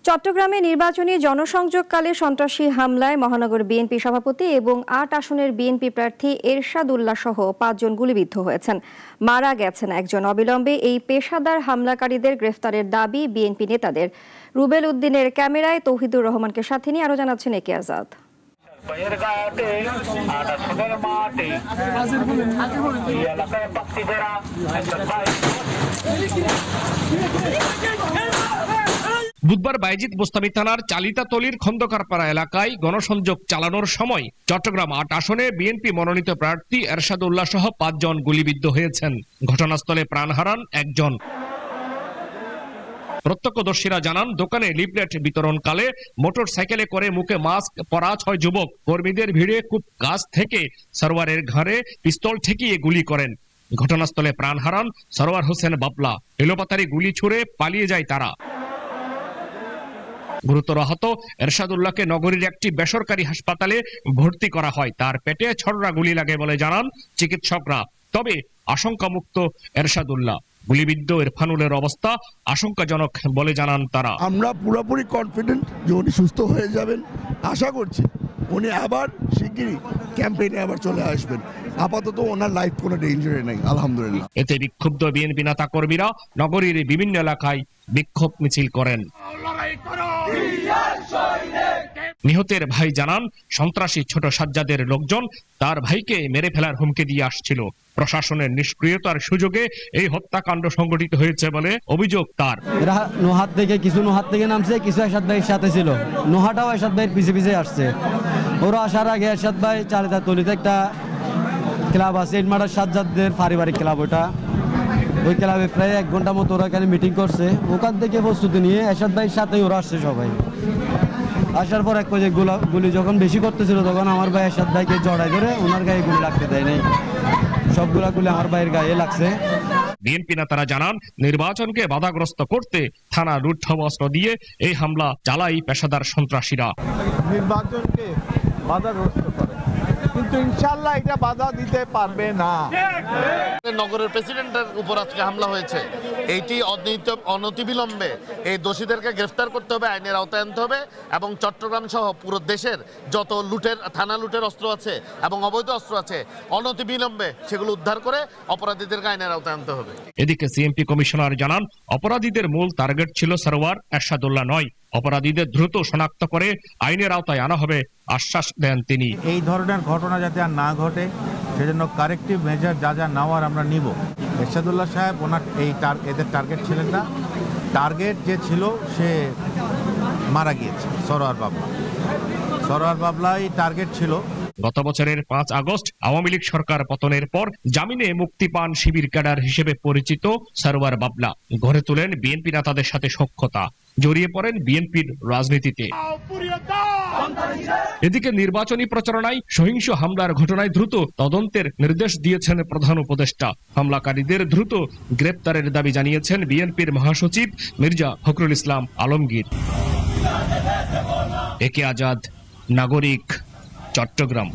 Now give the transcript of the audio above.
চট্টগ্রামে নির্বাচনী জনসংযোগকালে সন্ত্রাসী হামলায় মহানগর বিএনপি সভাপতি এবং ৮ আসনের বিএনপি প্রার্থী এরশাদ উল্লাহ সহ ৫ জন গুলিবিদ্ধ হয়েছেন, মারা গেছেন একজন। অবিলম্বে এই পেশাদার হামলাকারীদের গ্রেফতারের দাবি বিএনপি নেতাদের। রুবেল উদ্দিনের ক্যামেরায় তৌহিদুর রহমানকে সাথে নিয়ে আরো জানাচ্ছেন একে আজাদ। বুধবার বায়েজিদ বোস্তামি থানার চালিতাতলির খন্দকারপাড়া এলাকায় গণসংযোগ চালানোর সময় চট্টগ্রাম ৮ আসনে বিএনপি মনোনীত প্রার্থী এরশাদ উল্লাহ সহ ৫ জন গুলিবিদ্ধ হয়েছেন। ঘটনাস্থলে প্রাণ হারান একজন। প্রত্যক্ষদর্শীরা জানান, দোকানে লিফলেট বিতরণকালে মোটর সাইকেলে করে মুখে মাস্ক পরা ৬ যুবক কর্মীদের ভিড়ে খুব কাছ থেকে সরওয়ারের ঘাড়ে পিস্তল ঠেকিয়ে গুলি করেন। ঘটনাস্থলে প্রাণ হারান সরওয়ার হোসেন বাবলা। এলোপাতাড়ি গুলি ছুড়ে পালিয়ে যায় তারা। গুরুতর আহত এরশাদ উল্লাহকে নগরীর একটি বেসরকারি হাসপাতালে ভর্তি করা হয়। তার পেটে ছড়রা গুলি লাগে বলে জানান চিকিৎসকরা। তবে আশঙ্কামুক্ত এরশাদ উল্লাহ। গুলিবিদ্ধ ইরফানুলের অবস্থা আশঙ্কাজনক বলে জানান তারা। আমরা পুরোপুরি কনফিডেন্ট যে উনি সুস্থ হয়ে যাবেন। আশা করছি উনি আবার শিগগিরই ক্যাম্পেইনে আবার চলে আসবেন। আপাতত ওনার লাইফ কোনো ডেঞ্জারে নেই, আলহামদুলিল্লাহ। এতে বিক্ষুব্ধ বিএনপি নেতা কর্মীরা নগরীর বিভিন্ন এলাকায় বিক্ষোভ মিছিল করেন। নিহতের ভাই জানান, সন্ত্রাসী ছোট সাজ্জাদের লোকজন তার ভাইকে মেরে ফেলার হুমকি দিয়ে আসছিল। প্রশাসনের নিষ্ক্রিয়তার সুযোগে এই হত্যাকাণ্ড সংঘটিত হয়েছে বলে অভিযোগ তার। এরা নোহাত থেকে নামছে, কিছু এরশাদ ভাইয়ের সাথে ছিল। নোহাটাও এরশাদ ভাইয়ের পিছে পিছে আসছে। ওরা আসার আগে এরশাদ ভাই চালিতাতলিতে একটা ক্লাব আছে, ইটমাটার সাজ্জাদদের পারিবারিক ক্লাব, ওটা ওই ক্লাবে প্রায় 1 ঘন্টা মতো ওরা এখানে মিটিং করছে। ওখান থেকে প্রস্তুতি নিয়ে এরশাদ ভাইয়ের সাথে ওরা আসছে সবাই। আসার পর এক পর্যায়ে গুলি যখন বেশি করতেছিল তখন আমার ভাই এরশাদ ভাইকে জড়াই ধরে ওনার গায়ে গুলি লাগতে দেয় নাই। সবগুলা গুলি আমার ভাইয়ের গায়ে লাগছে। বিএনপি নেতারা জানান, নির্বাচনকে বাধাগ্রস্ত করতে থানা রুদ্ধ অস্ত্র দিয়ে এই হামলা চালাই পেশাদার সন্ত্রাসীরা। নির্বাচনকে বাধাগ্রস্ত করে, কিন্তু ইনশাআল্লাহ এটা বাধা দিতে পারবে না। নগরের প্রেসিডেন্টের উপর আজকে হামলা হয়েছে। এইটি অনতিবিলম্বে এই দোষীদেরকে গ্রেফতার করতে হবে, আইনের আওতায় আনতে হবে এবং চট্টগ্রাম সহ পুরো দেশের যত থানা লুটের অস্ত্র আছে এবং অবৈধ অস্ত্র আছে অনতিবিলম্বে সেগুলো উদ্ধার করে অপরাধীদেরকে আইনের আওতায় আনতে হবে। এদিকে সিএমপি কমিশনার জানান, অপরাধীদের মূল টার্গেট ছিল সরওয়ার এরশাদ উল্লাহ নয়। অপরাধীদের দ্রুত শনাক্ত করে আইনের আওতায় আনা হবে আশ্বাস দেন তিনি। এই ধরনের ঘটনা যাতে আর না ঘটে সেজন্য কারেক্টিভ মেজার যা নেওয়ার আমরা নিব। এরশাদ উল্লাহ সাহেব ওনার এদের টার্গেট ছিলেন না। টার্গেট যে ছিল সে মারা গিয়েছে, সরওয়ার বাবলাই টার্গেট ছিল। গত বছরের 5 আগস্ট আওয়ামী লীগ সরকার পতনের পর জামিনে মুক্তি পান শিবির ক্যাডার হিসেবে পরিচিত সরওয়ার বাবলা। গড়ে তোলেন বিএনপি নেতাদের সাথে সখ্যতা, জড়িয়ে পড়েন বিএনপির রাজনীতিতে। এদিকে নির্বাচনী প্রচারণায় সহিংস হামলার ঘটনায় দ্রুত তদন্তের নির্দেশ দিয়েছেন প্রধান উপদেষ্টা। হামলাকারীদের দ্রুত গ্রেপ্তারের দাবি জানিয়েছেন বিএনপির মহাসচিব মির্জা ফখরুল ইসলাম আলমগীর। একে আজাদ, নাগরিক, চট্টগ্রাম।